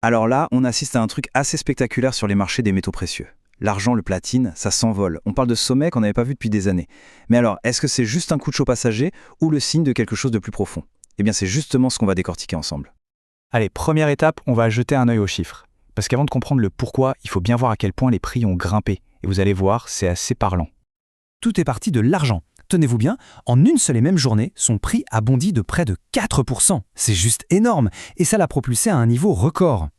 Alors là, on assiste à un truc assez spectaculaire sur les marchés des métaux précieux. L'argent, le platine, ça s'envole. On parle de sommets qu'on n'avait pas vus depuis des années. Mais alors, est-ce que c'est juste un coup de chaud passager ou le signe de quelque chose de plus profond? Eh bien, c'est justement ce qu'on va décortiquer ensemble. Allez, première étape, on va jeter un œil aux chiffres. Parce qu'avant de comprendre le pourquoi, il faut bien voir à quel point les prix ont grimpé. Et vous allez voir, c'est assez parlant. Tout est parti de l'argent. Tenez-vous bien, en une seule et même journée, son prix a bondi de près de 4%. C'est juste énorme, et ça l'a propulsé à un niveau record.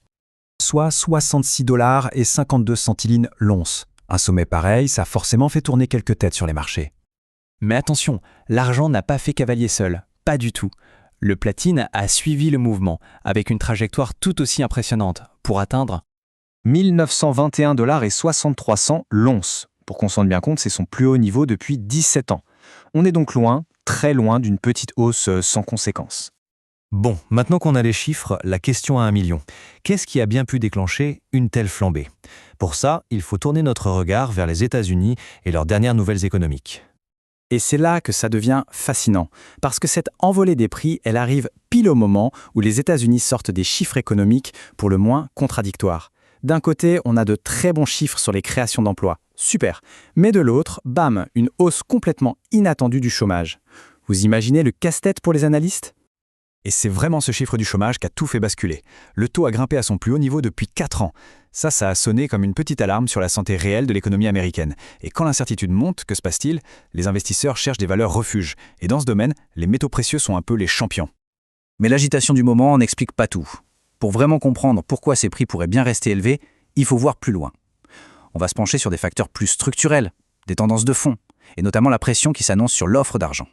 Soit 66 $ et 52 centilines l'once. Un sommet pareil, ça a forcément fait tourner quelques têtes sur les marchés. Mais attention, l'argent n'a pas fait cavalier seul, pas du tout. Le platine a suivi le mouvement, avec une trajectoire tout aussi impressionnante, pour atteindre 1921 $ et 63 cents l'once. Pour qu'on s'en rende bien compte, c'est son plus haut niveau depuis 17 ans. On est donc loin, très loin d'une petite hausse sans conséquence. Bon, maintenant qu'on a les chiffres, la question à 1 million. Qu'est-ce qui a bien pu déclencher une telle flambée? Pour ça, il faut tourner notre regard vers les États-Unis et leurs dernières nouvelles économiques. Et c'est là que ça devient fascinant, parce que cette envolée des prix, elle arrive pile au moment où les États-Unis sortent des chiffres économiques pour le moins contradictoires. D'un côté, on a de très bons chiffres sur les créations d'emplois, super, mais de l'autre, bam, une hausse complètement inattendue du chômage. Vous imaginez le casse-tête pour les analystes ? Et c'est vraiment ce chiffre du chômage qui a tout fait basculer. Le taux a grimpé à son plus haut niveau depuis 4 ans. Ça a sonné comme une petite alarme sur la santé réelle de l'économie américaine. Et quand l'incertitude monte, que se passe-t-il? Les investisseurs cherchent des valeurs refuges. Et dans ce domaine, les métaux précieux sont un peu les champions. Mais l'agitation du moment n'explique pas tout. Pour vraiment comprendre pourquoi ces prix pourraient bien rester élevés, il faut voir plus loin. On va se pencher sur des facteurs plus structurels, des tendances de fond, et notamment la pression qui s'annonce sur l'offre d'argent.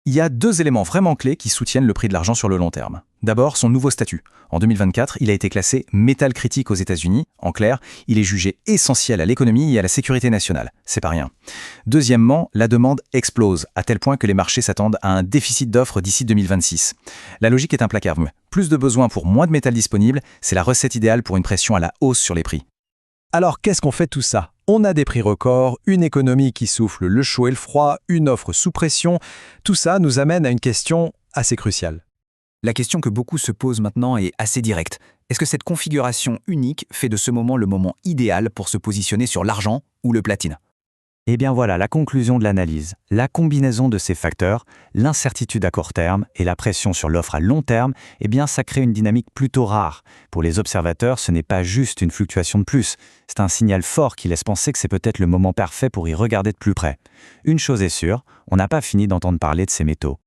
Il y a 2 éléments vraiment clés qui soutiennent le prix de l'argent sur le long terme. D'abord, son nouveau statut. En 2024, il a été classé métal critique aux États-Unis. En clair, il est jugé essentiel à l'économie et à la sécurité nationale. C'est pas rien. Deuxièmement, la demande explose, à tel point que les marchés s'attendent à un déficit d'offres d'ici 2026. La logique est implacable. Plus de besoins pour moins de métal disponible, c'est la recette idéale pour une pression à la hausse sur les prix. Alors qu'est-ce qu'on fait de tout ça? On a des prix records, une économie qui souffle le chaud et le froid, une offre sous pression. Tout ça nous amène à une question assez cruciale. La question que beaucoup se posent maintenant est assez directe. Est-ce que cette configuration unique fait de ce moment le moment idéal pour se positionner sur l'argent ou le platine? Eh bien voilà la conclusion de l'analyse. La combinaison de ces facteurs, l'incertitude à court terme et la pression sur l'offre à long terme, eh bien ça crée une dynamique plutôt rare. Pour les observateurs, ce n'est pas juste une fluctuation de plus. C'est un signal fort qui laisse penser que c'est peut-être le moment parfait pour y regarder de plus près. Une chose est sûre, on n'a pas fini d'entendre parler de ces métaux.